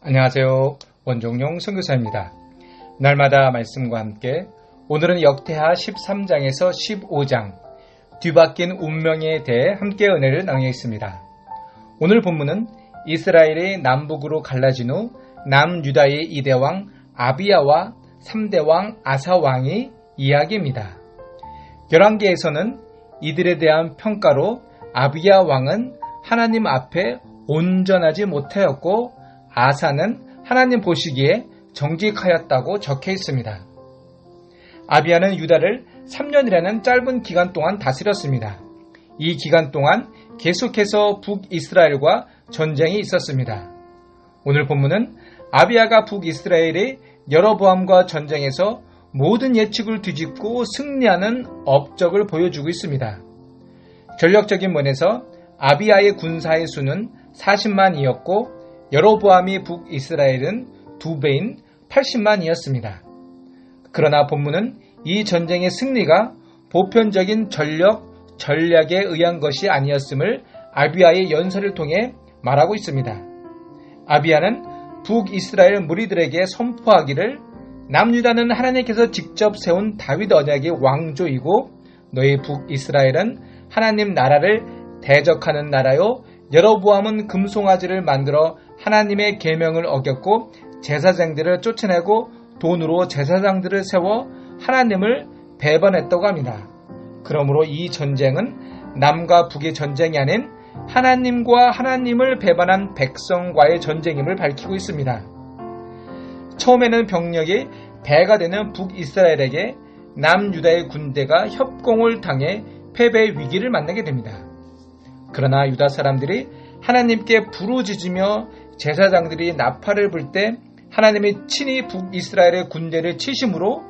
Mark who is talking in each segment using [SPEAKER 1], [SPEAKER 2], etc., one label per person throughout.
[SPEAKER 1] 안녕하세요. 원종용 선교사입니다. 날마다 말씀과 함께 오늘은 역대하 13장에서 15장 뒤바뀐 운명에 대해 함께 은혜를 나누겠습니다. 오늘 본문은 이스라엘이 남북으로 갈라진 후 남유다의 2대왕 아비야와 3대왕 아사왕의 이야기입니다. 열왕기에서는 이들에 대한 평가로 아비야 왕은 하나님 앞에 온전하지 못하였고 아사는 하나님 보시기에 정직하였다고 적혀 있습니다. 아비야는 유다를 3년이라는 짧은 기간 동안 다스렸습니다. 이 기간 동안 계속해서 북이스라엘과 전쟁이 있었습니다. 오늘 본문은 아비야가 북이스라엘의 여로보암과 전쟁에서 모든 예측을 뒤집고 승리하는 업적을 보여주고 있습니다. 전력적인 면에서 아비야의 군사의 수는 40만이었고 여로보암이 북이스라엘은 2배인 80만이었습니다. 그러나 본문은 이 전쟁의 승리가 보편적인 전략에 의한 것이 아니었음을 아비야의 연설을 통해 말하고 있습니다. 아비야는 북이스라엘 무리들에게 선포하기를 남유다는 하나님께서 직접 세운 다윗 언약의 왕조이고 너희 북이스라엘은 하나님 나라를 대적하는 나라요 여로보암은 금송아지를 만들어 하나님의 계명을 어겼고 제사장들을 쫓아내고 돈으로 제사장들을 세워 하나님을 배반했다고 합니다. 그러므로 이 전쟁은 남과 북의 전쟁이 아닌 하나님과 하나님을 배반한 백성과의 전쟁임을 밝히고 있습니다. 처음에는 병력이 배가 되는 북이스라엘에게 남유다의 군대가 협공을 당해 패배 위기를 만나게 됩니다. 그러나 유다 사람들이 하나님께 부르짖으며 제사장들이 나팔을 불 때 하나님이 친히 북이스라엘의 군대를 치심으로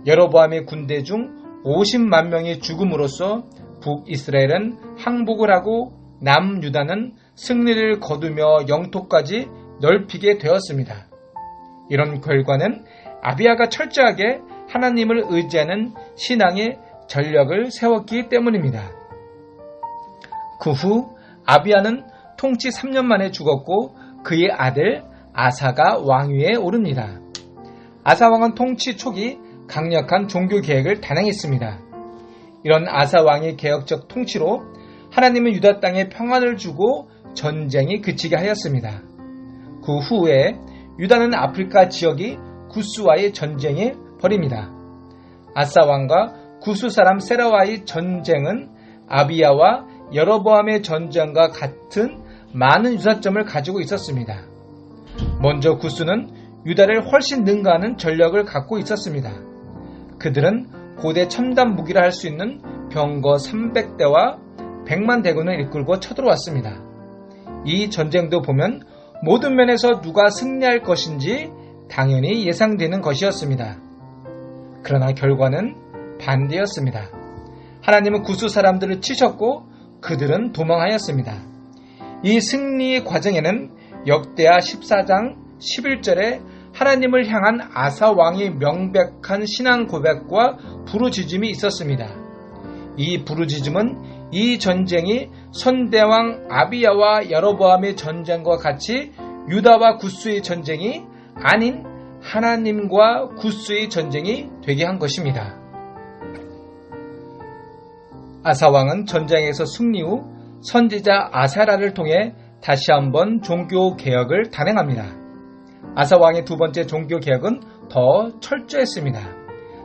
[SPEAKER 1] 여로보암의 군대 중 50만 명이 죽음으로써 북이스라엘은 항복을 하고 남유다는 승리를 거두며 영토까지 넓히게 되었습니다. 이런 결과는 아비야가 철저하게 하나님을 의지하는 신앙의 전력을 세웠기 때문입니다. 그 후 아비야는 통치 3년 만에 죽었고 그의 아들 아사가 왕위에 오릅니다. 아사 왕은 통치 초기 강력한 종교 개혁을 단행했습니다. 이런 아사 왕의 개혁적 통치로 하나님은 유다 땅에 평안을 주고 전쟁이 그치게 하였습니다. 그 후에 유다는 아프리카 지역이 구스와의 전쟁에 벌입니다. 아사 왕과 구스 사람 세라와의 전쟁은 아비야와 여로보암의 전쟁과 같은 많은 유사점을 가지고 있었습니다. 먼저 구스는 유다를 훨씬 능가하는 전력을 갖고 있었습니다. 그들은 고대 첨단 무기를 할 수 있는 병거 300대와 100만 대군을 이끌고 쳐들어왔습니다. 이 전쟁도 보면 모든 면에서 누가 승리할 것인지 당연히 예상되는 것이었습니다. 그러나 결과는 반대였습니다. 하나님은 구스 사람들을 치셨고 그들은 도망하였습니다. 이 승리의 과정에는 역대하 14장 11절에 하나님을 향한 아사 왕의 명백한 신앙 고백과 부르짖음이 있었습니다. 이 부르짖음은 이 전쟁이 선대왕 아비야와 여로보암의 전쟁과 같이 유다와 구스의 전쟁이 아닌 하나님과 구스의 전쟁이 되게 한 것입니다. 아사 왕은 전쟁에서 승리 후 선지자 아사라를 통해 다시 한번 종교 개혁을 단행합니다. 아사 왕의 두 번째 종교 개혁은 더 철저했습니다.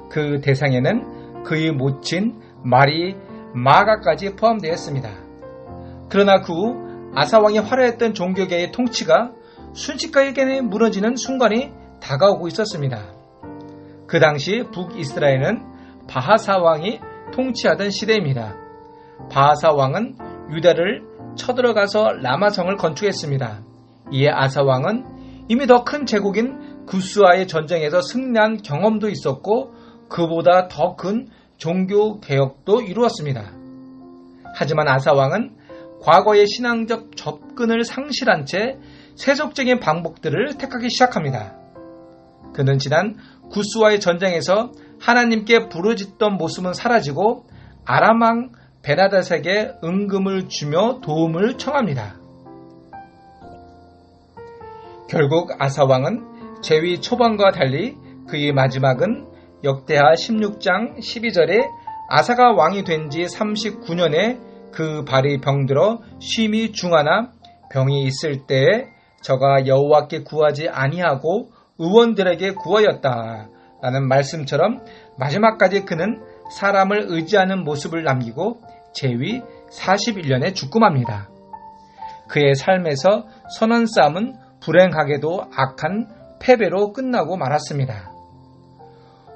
[SPEAKER 1] 그 대상에는 그의 모친 마리 마가까지 포함되었습니다. 그러나 그 후 아사 왕이 화려했던 종교 개혁의 통치가 순식간에 무너지는 순간이 다가오고 있었습니다. 그 당시 북이스라엘은 바하사 왕이 통치하던 시대입니다. 바하사 왕은 유다를 쳐들어가서 라마성을 건축했습니다. 이에 아사 왕은 이미 더 큰 제국인 구스와의 전쟁에서 승리한 경험도 있었고 그보다 더 큰 종교 개혁도 이루었습니다. 하지만 아사 왕은 과거의 신앙적 접근을 상실한 채 세속적인 방법들을 택하기 시작합니다. 그는 지난 구스와의 전쟁에서 하나님께 부르짖던 모습은 사라지고 아람 왕 베나닷에게 은금을 주며 도움을 청합니다. 결국 아사왕은 제위 초반과 달리 그의 마지막은 역대하 16장 12절에 아사가 왕이 된 지 39년에 그 발이 병들어 쉼이 중하나 병이 있을 때에 저가 여호와께 구하지 아니하고 의원들에게 구하였다 라는 말씀처럼 마지막까지 그는 사람을 의지하는 모습을 남기고 제위 41년에 죽음합니다. 그의 삶에서 선한 싸움은 불행하게도 악한 패배로 끝나고 말았습니다.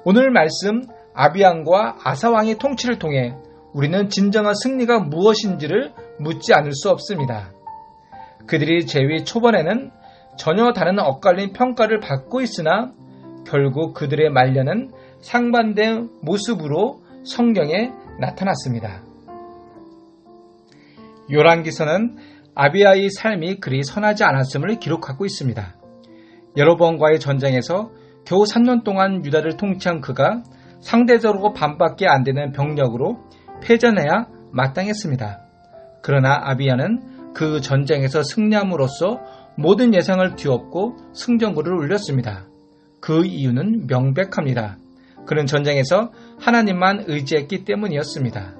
[SPEAKER 1] 오늘 말씀 아비왕과 아사왕의 통치를 통해 우리는 진정한 승리가 무엇인지를 묻지 않을 수 없습니다. 그들이 제위 초반에는 전혀 다른 엇갈린 평가를 받고 있으나 결국 그들의 말년은 상반된 모습으로 성경에 나타났습니다. 요란기서는 아비야의 삶이 그리 선하지 않았음을 기록하고 있습니다. 여로보암과의 전쟁에서 겨우 3년 동안 유다를 통치한 그가 상대적으로 반밖에 안 되는 병력으로 패전해야 마땅했습니다. 그러나 아비야는 그 전쟁에서 승리함으로써 모든 예상을 뒤엎고 승전고를 울렸습니다. 그 이유는 명백합니다. 그는 전쟁에서 하나님만 의지했기 때문이었습니다.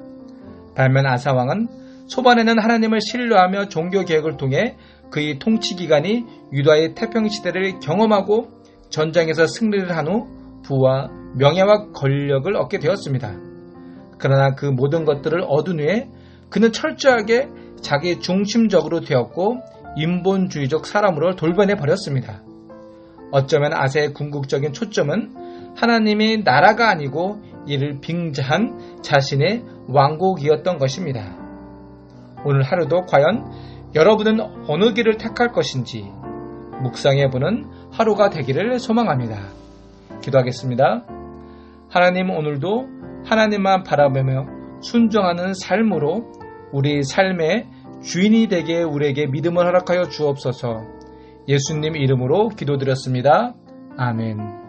[SPEAKER 1] 반면 아사왕은 초반에는 하나님을 신뢰하며 종교개혁을 통해 그의 통치기간이 유다의 태평시대를 경험하고 전쟁에서 승리를 한 후 부와 명예와 권력을 얻게 되었습니다. 그러나 그 모든 것들을 얻은 후에 그는 철저하게 자기 중심적으로 되었고 인본주의적 사람으로 돌변해 버렸습니다. 어쩌면 아세의 궁극적인 초점은 하나님의 나라가 아니고 이를 빙자한 자신의 왕국이었던 것입니다. 오늘 하루도 과연 여러분은 어느 길을 택할 것인지 묵상해보는 하루가 되기를 소망합니다. 기도하겠습니다. 하나님, 오늘도 하나님만 바라보며 순종하는 삶으로 우리 삶의 주인이 되게 우리에게 믿음을 허락하여 주옵소서. 예수님 이름으로 기도드렸습니다. 아멘.